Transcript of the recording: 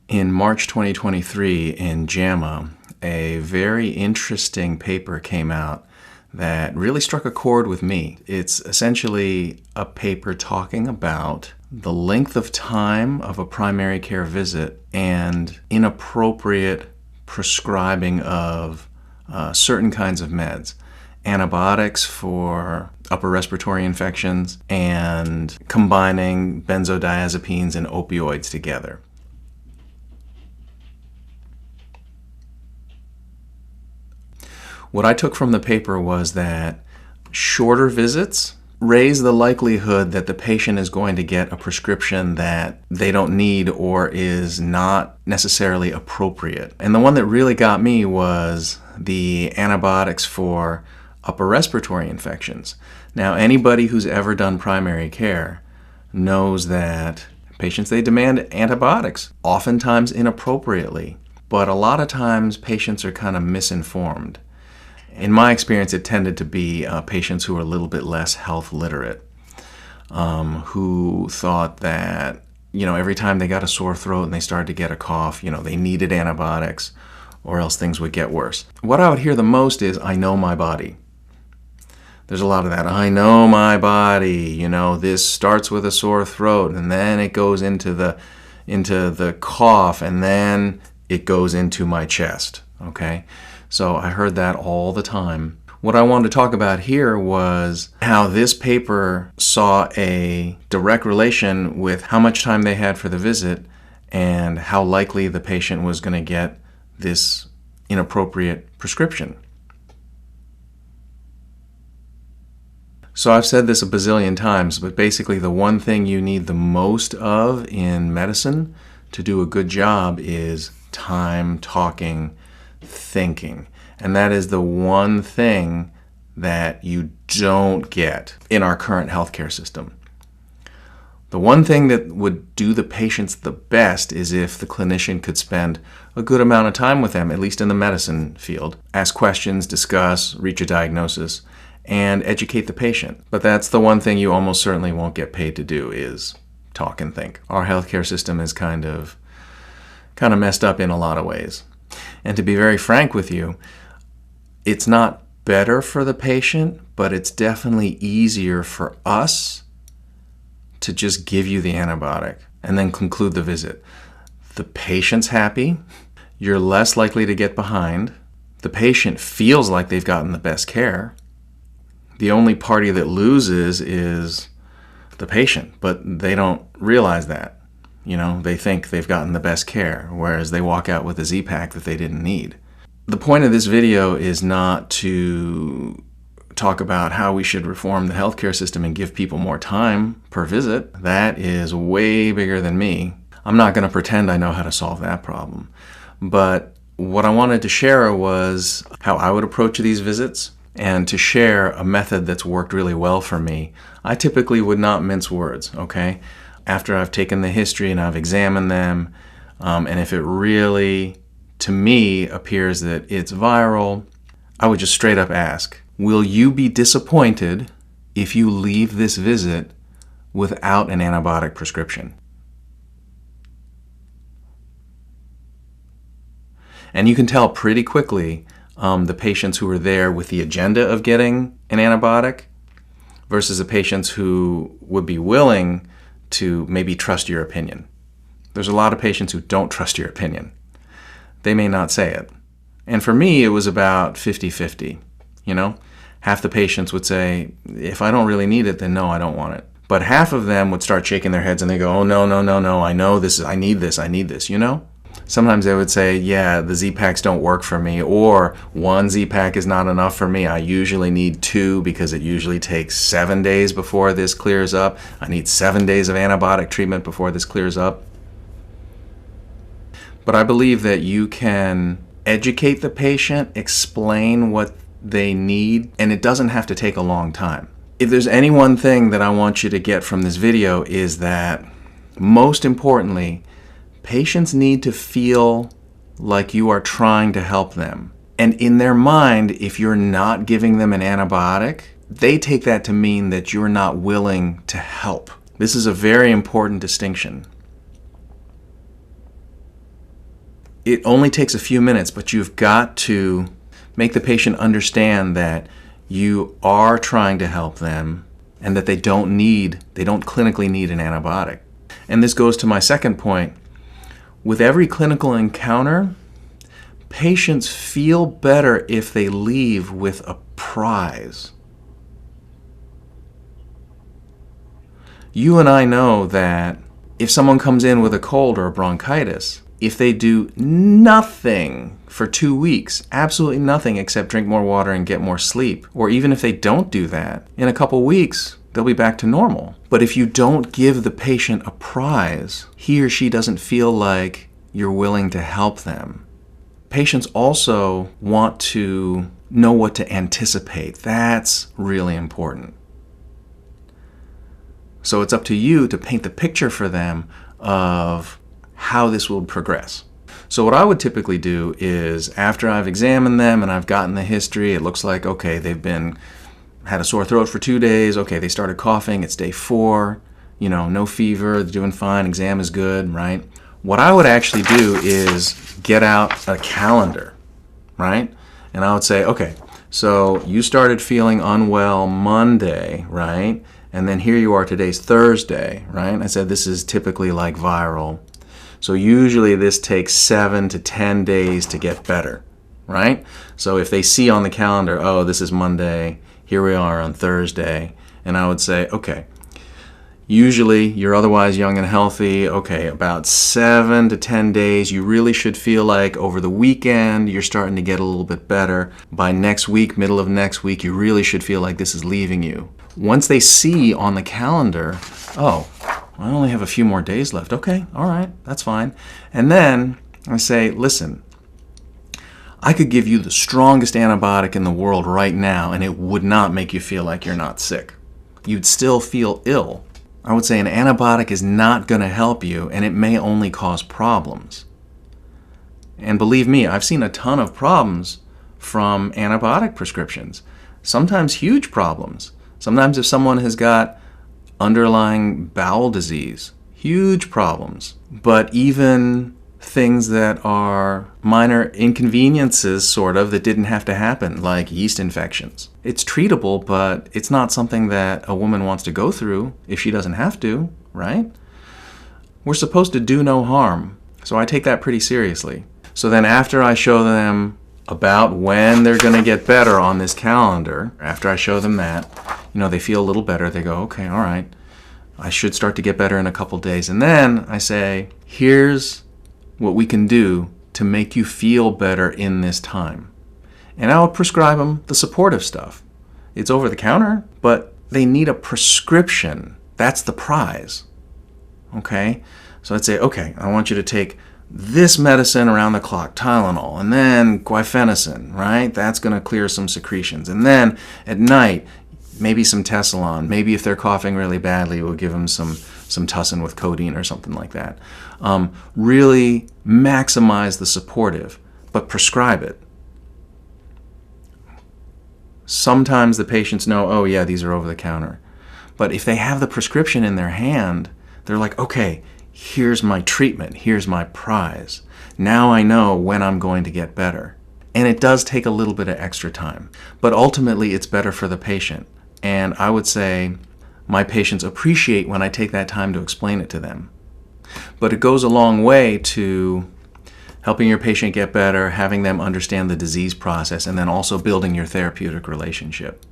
In March 2023 in JAMA, a very interesting paper came out that really struck a chord with me. It's essentially a paper talking about the length of time of a primary care visit and inappropriate prescribing of certain kinds of meds. Antibiotics for upper respiratory infections and combining benzodiazepines and opioids together. What I took from the paper was that shorter visits raise the likelihood that the patient is going to get a prescription that they don't need or is not necessarily appropriate. And the one that really got me was the antibiotics for upper respiratory infections. Now, anybody who's ever done primary care knows that patients, they demand antibiotics, oftentimes inappropriately, but a lot of times patients are kind of misinformed. In my experience, it tended to be patients who were a little bit less health literate, who thought that, every time they got a sore throat and they started to get a cough, they needed antibiotics or else things would get worse. What I would hear the most is, I know my body. There's a lot of that. I know my body. This starts with a sore throat and then it goes into the cough and then it goes into my chest. Okay? So I heard that all the time. What I wanted to talk about here was how this paper saw a direct relation with how much time they had for the visit and how likely the patient was going to get this inappropriate prescription. So I've said this a bazillion times, but basically the one thing you need the most of in medicine to do a good job is time, talking, thinking. And that is the one thing that you don't get in our current healthcare system. The one thing that would do the patients the best is if the clinician could spend a good amount of time with them, at least in the medicine field, ask questions, discuss, reach a diagnosis, and educate the patient. But that's the one thing you almost certainly won't get paid to do, is talk and think. Our healthcare system is kind of messed up in a lot of ways. And to be very frank with you, it's not better for the patient, but it's definitely easier for us to just give you the antibiotic and then conclude the visit. The patient's happy. You're less likely to get behind. The patient feels like they've gotten the best care. The only party that loses is the patient, but they don't realize that. They think they've gotten the best care, whereas they walk out with a Z-Pack that they didn't need. The point of this video is not to talk about how we should reform the healthcare system and give people more time per visit. That is way bigger than me. I'm not going to pretend I know how to solve that problem. But what I wanted to share was how I would approach these visits and to share a method that's worked really well for me. I typically would not mince words, okay? After I've taken the history and I've examined them, and if it really, to me, appears that it's viral, I would just straight up ask, will you be disappointed if you leave this visit without an antibiotic prescription? And you can tell pretty quickly the patients who are there with the agenda of getting an antibiotic versus the patients who would be willing to maybe trust your opinion. There's a lot of patients who don't trust your opinion. They may not say it. And for me, it was about 50-50. Half the patients would say, if I don't really need it, then no, I don't want it. But half of them would start shaking their heads and they go, oh, no, I know this, I need this. Sometimes they would say, yeah, the Z-Packs don't work for me, or one Z-Pack is not enough for me. I usually need 2 because it usually takes 7 days before this clears up. I need 7 days of antibiotic treatment before this clears up. But I believe that you can educate the patient, explain what they need, and it doesn't have to take a long time. If there's any one thing that I want you to get from this video is that, most importantly, patients need to feel like you are trying to help them. And in their mind, if you're not giving them an antibiotic, they take that to mean that you're not willing to help. This is a very important distinction. It only takes a few minutes, but you've got to make the patient understand that you are trying to help them and that they don't clinically need an antibiotic. And this goes to my second point. With every clinical encounter, patients feel better if they leave with a prize. You and I know that if someone comes in with a cold or a bronchitis, if they do nothing for 2 weeks, absolutely nothing except drink more water and get more sleep, or even if they don't do that, in a couple weeks, they'll be back to normal. But if you don't give the patient a prize, he or she doesn't feel like you're willing to help them. Patients also want to know what to anticipate. That's really important. So it's up to you to paint the picture for them of how this will progress. So what I would typically do is, after I've examined them and I've gotten the history, it looks like, okay, they've had a sore throat for 2 days, okay, they started coughing, it's day 4, no fever, they're doing fine, exam is good, right? What I would actually do is get out a calendar, right? And I would say, okay, so you started feeling unwell Monday, right? And then here you are, today's Thursday, right? I said this is typically like viral. So usually this takes 7 to 10 days to get better, right? So if they see on the calendar, oh, this is Monday, here we are on Thursday, and I would say, okay, usually you're otherwise young and healthy, okay, about 7 to 10 days, you really should feel like over the weekend you're starting to get a little bit better. By next week, middle of next week, you really should feel like this is leaving you. Once they see on the calendar, oh, I only have a few more days left. Okay, all right, that's fine. And then I say, listen, I could give you the strongest antibiotic in the world right now and it would not make you feel like you're not sick. You'd still feel ill. I would say an antibiotic is not going to help you and it may only cause problems. And believe me, I've seen a ton of problems from antibiotic prescriptions. Sometimes huge problems. Sometimes if someone has got underlying bowel disease, huge problems. But even things that are minor inconveniences, sort of, that didn't have to happen, like yeast infections. It's treatable, but it's not something that a woman wants to go through if she doesn't have to, right? We're supposed to do no harm, so I take that pretty seriously. So then after I show them about when they're going to get better on this calendar, after I show them that, they feel a little better. They go, okay, all right, I should start to get better in a couple days. And then I say, here's what we can do to make you feel better in this time. And I would prescribe them the supportive stuff. It's over the counter, but they need a prescription. That's the prize. Okay? So I'd say, okay, I want you to take this medicine around the clock, Tylenol, and then guaifenesin, right? That's going to clear some secretions. And then at night, maybe some Tessalon. Maybe if they're coughing really badly, we'll give them some tussin with codeine or something like that. Really maximize the supportive, but prescribe it. Sometimes the patients know, oh yeah, these are over the counter. But if they have the prescription in their hand, they're like, okay, here's my treatment, here's my prize. Now I know when I'm going to get better. And it does take a little bit of extra time, but ultimately it's better for the patient. And I would say my patients appreciate when I take that time to explain it to them. But it goes a long way to helping your patient get better, having them understand the disease process, and then also building your therapeutic relationship.